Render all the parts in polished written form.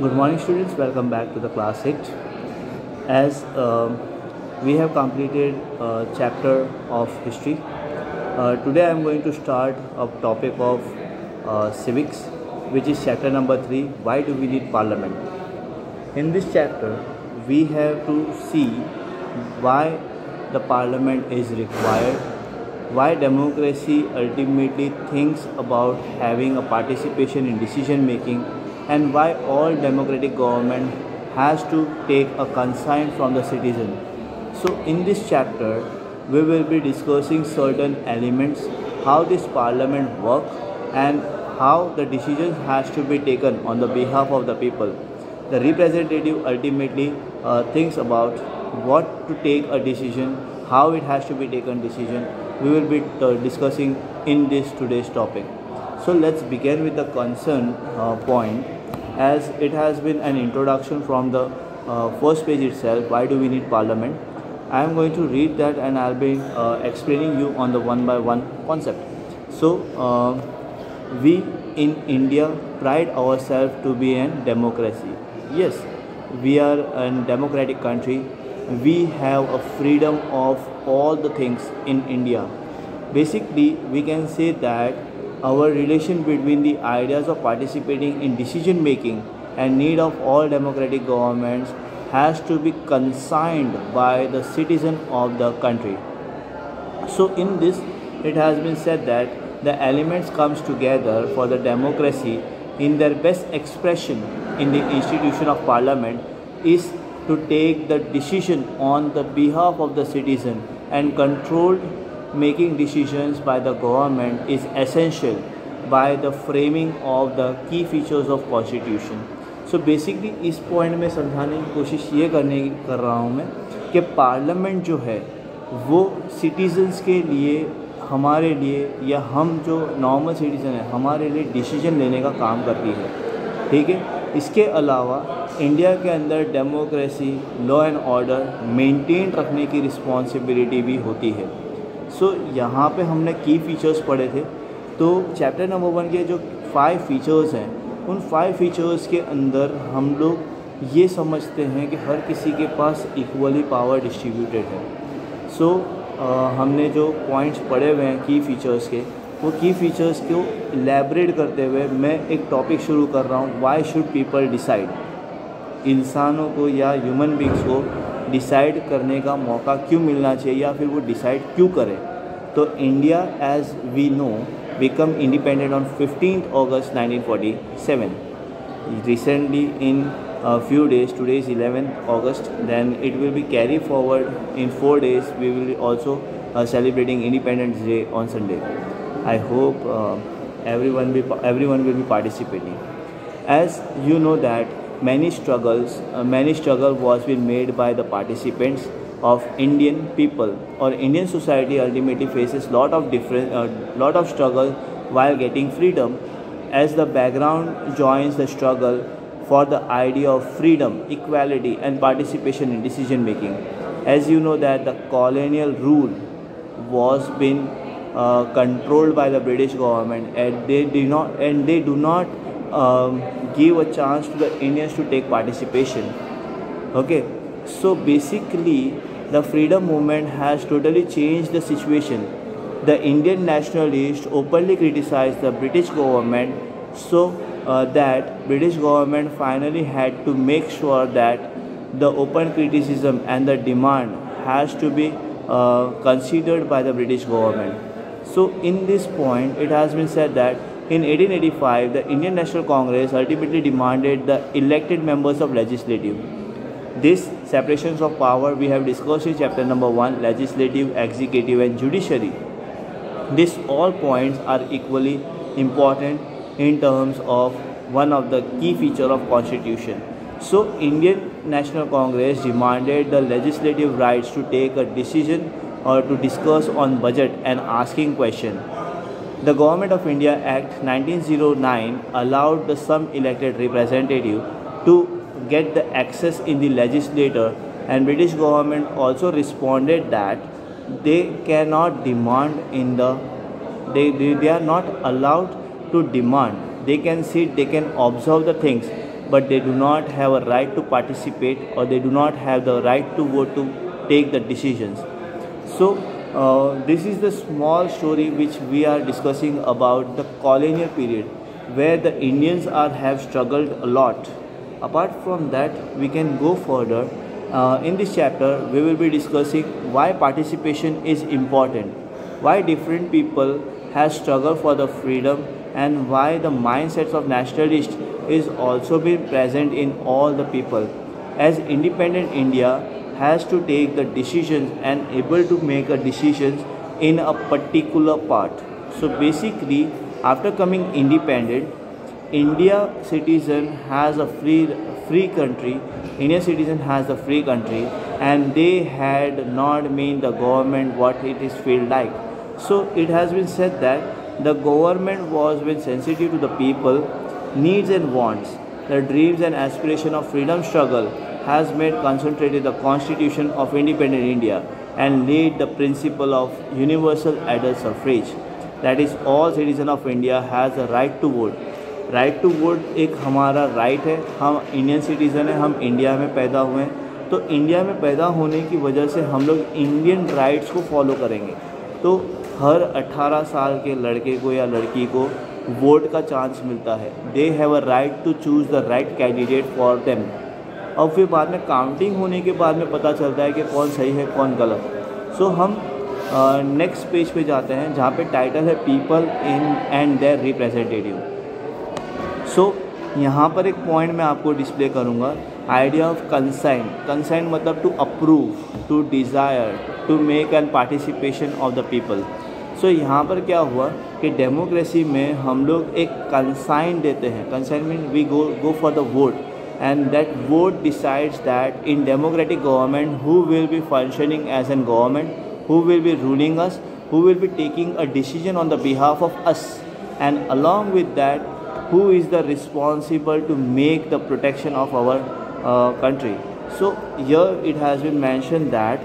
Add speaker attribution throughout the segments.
Speaker 1: Good morning, students. Welcome back to the class 8. As we have completed a chapter of history, today I am going to start a topic of civics, which is chapter number 3. Why do we need parliament? In this chapter, we have to see why the parliament is required, why democracy ultimately thinks about having a participation in decision making, and why all democratic government has to take a consent from the citizen. So in this chapter we will be discussing certain elements, how this parliament work and how the decision has to be taken on the behalf of the people. The representative ultimately thinks about what to take a decision, how it has to be taken decision. We will be discussing in this today's topic. So let's begin with the concern point, as it has been an introduction from the first page itself. Why do we need parliament? I am going to read that and I'll be explaining you on the one by one concept. So we in India pride ourselves to be a democracy. Yes, we are a democratic country. We have a freedom of all the things in India. Basically, we can say that our relation between the ideas of participating in decision making and need of all democratic governments has to be consigned by the citizen of the country. So in this, it has been said that the elements comes together for the democracy in their best expression in the institution of parliament is to take the decision on the behalf of the citizen, and controlled making decisions by the government is essential by the framing of the key features of constitution. So basically इस point में समझाने की कोशिश ये कर रहा हूँ मैं कि पार्लियामेंट जो है वो सिटीजन्स के लिए, हमारे लिए, या हम जो नॉर्मल सिटीज़न है हमारे लिए डिसीजन लेने का काम करती है। ठीक है, इसके अलावा इंडिया के अंदर democracy, law and order maintain रखने की रिस्पॉन्सिबिलिटी भी होती है। सो यहाँ पे हमने की फीचर्स पढ़े थे। तो चैप्टर नंबर 1 के जो 5 फीचर्स हैं, उन 5 फीचर्स के अंदर हम लोग ये समझते हैं कि हर किसी के पास इक्वली पावर डिस्ट्रीब्यूटेड है। सो हमने जो पॉइंट्स पढ़े हुए हैं की फीचर्स के, वो की फीचर्स को इलेबरेट करते हुए मैं एक टॉपिक शुरू कर रहा हूँ। Why should people decide? इंसानों को या ह्यूमन बींग्स को डिसाइड करने का मौका क्यों मिलना चाहिए, या फिर वो डिसाइड क्यों करें? तो India as we know become independent on 15th August 1947. Recently, in a few days, today is 11th August, then it will be carried forward in 4 days. We will be also celebrating Independence Day on Sunday. I hope everyone will be participating. As you know that many struggle was been made by the participants of Indian people, or Indian society ultimately faces lot of struggle while getting freedom, as the background joins the struggle for the idea of freedom, equality and participation in decision making. As you know that the colonial rule was been controlled by the British government, and they do not give a chance to the Indians to take participation. Okay, so basically the freedom movement has totally changed the situation. The Indian nationalists openly criticized the British government, so that British government finally had to make sure that the open criticism and the demand has to be considered by the British government. So in this point, it has been said that in 1885, the Indian National Congress ultimately demanded the elected members of legislative. This separations of power we have discussed in chapter number 1, legislative, executive and judiciary. These all points are equally important in terms of one of the key feature of constitution. So Indian National Congress demanded the legislative rights to take a decision or to discuss on budget and asking question. The Government of India Act 1909 allowed the some elected representative to get the access in the legislature, and British government also responded that they cannot demand in the they are not allowed to demand. They can sit, they can observe the things, but they do not have a right to participate, or they do not have the right to vote to take the decisions. So this is the small story which we are discussing about the colonial period, where the Indians have struggled a lot. Apart from that, we can go further. In this chapter, we will be discussing why participation is important, why different people have struggled for the freedom, and why the mindsets of nationalists is also been present in all the people. As independent India has to take the decisions and able to make a decisions in a particular part. So basically, after coming independent, India citizen has a free country. Indian citizen has a free country, and they had not made the government what it is feel like. So it has been said that the government was been sensitive to the people needs and wants. The dreams and aspiration of freedom struggle has made concentrated the constitution of independent India and laid the principle of universal adult suffrage. That is, all citizen of India has a right to vote. Right to vote एक हमारा right है. हम Indian citizen हैं, हम India में पैदा हुए हैं, तो इंडिया में पैदा होने की वजह से हम लोग इंडियन राइट्स को फॉलो करेंगे. तो हर 18 साल के लड़के को या लड़की को वोट का चांस मिलता है. They have a right to choose the right candidate for them. और फिर बाद में काउंटिंग होने के बाद में पता चलता है कि कौन सही है कौन गलत. सो हम नेक्स्ट पेज पे जाते हैं, जहाँ पे टाइटल है people in and their representative. So यहाँ पर एक पॉइंट मैं आपको डिस्प्ले करूँगा, आइडिया ऑफ कंसाइन. कंसाइन मतलब to approve, to desire, to make and participation of the people. So यहाँ पर क्या हुआ कि डेमोक्रेसी में हम लोग एक कंसाइन देते हैं. Consign mean we go for the vote, and that vote decides that in democratic government who will be functioning as a government, who will be ruling us, who will be taking a decision on the behalf of us, and along with that who is the responsible to make the protection of our country. So here it has been mentioned that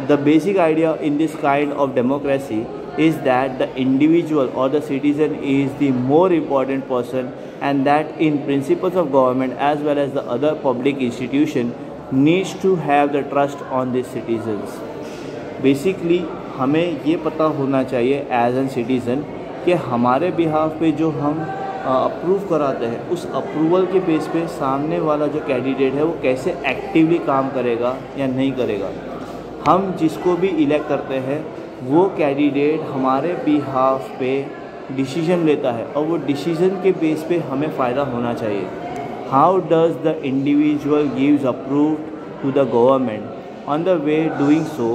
Speaker 1: the basic idea in this kind of democracy is that the individual or the citizen is the more important person, and that in principles of government as well as the other public institution needs to have the trust on the citizens. Basically हमें ये पता होना चाहिए as an citizen कि हमारे behalf पे जो हम अप्रूव कराते हैं, उस अप्रूवल के बेस पे सामने वाला जो कैंडिडेट है वो कैसे एक्टिवली काम करेगा या नहीं करेगा. हम जिसको भी इलेक्ट करते हैं वो कैंडिडेट हमारे बिहाफ पे डिसीजन लेता है, और वो डिसीजन के बेस पे हमें फ़ायदा होना चाहिए. How does the individual gives approve to the government on the way doing so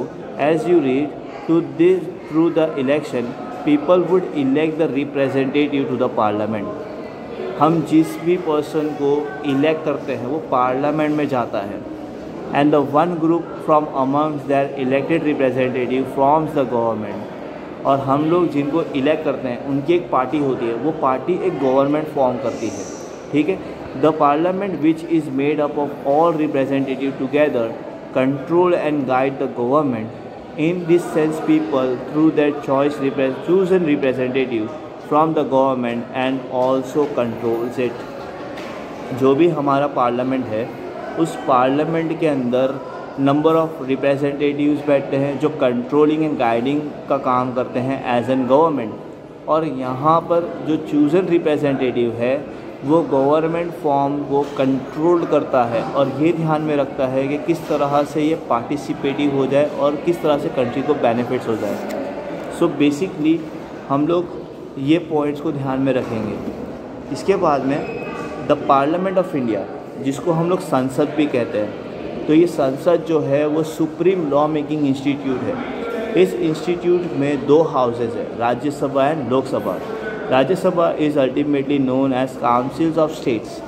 Speaker 1: as you read to this through the election people would elect the representative to the parliament. हम जिस भी person को elect करते हैं वो parliament में जाता है, and the one group from amongst their elected representative forms the government. और हम लोग जिनको इलेक्ट करते हैं उनकी एक पार्टी होती है, वो पार्टी एक गवर्नमेंट फॉर्म करती है. ठीक है. The parliament which is made up of all representative together control and guide the government. In this sense people through their choice chosen representative from the government and also controls it. जो भी हमारा parliament है उस parliament के अंदर number of representatives बैठते हैं जो कंट्रोलिंग एंड गाइडिंग का काम करते हैं एज एन गवर्नमेंट. और यहाँ पर जो चूज़न रिप्रेजेंटेटिव है वो गवर्नमेंट फॉर्म को कंट्रोल करता है और ये ध्यान में रखता है कि किस तरह से ये पार्टिसिपेटिव हो जाए और किस तरह से कंट्री को बेनिफिट्स हो जाए. सो बेसिकली हम लोग ये पॉइंट्स को ध्यान में रखेंगे. इसके बाद में द पार्लियामेंट ऑफ इंडिया, जिसको हम लोग संसद भी कहते हैं, तो ये संसद जो है वो सुप्रीम लॉ मेकिंग इंस्टीट्यूट है. इस इंस्टीट्यूट में दो हाउसेज है, Rajya Sabha and Lok Sabha. Rajya Sabha is ultimately known as councils of states.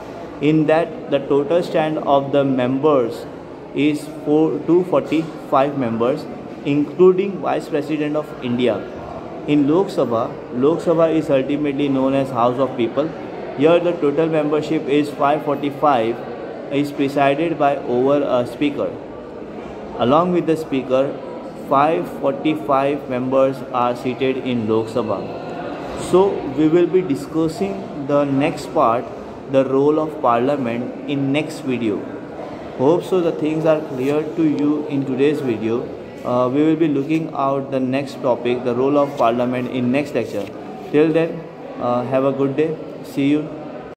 Speaker 1: In that the total stand of the members is 245 members including vice president of India. In Lok Sabha is ultimately known as house of people. Here the total membership is 545, is presided by over a speaker. Along with the speaker, 545 members are seated in Lok Sabha. So we will be discussing the next part the role of parliament in next video. Hope so the things are clear to you in today's video. We will be looking out the next topic, the role of parliament, in next lecture. Till then, have a good day. See you.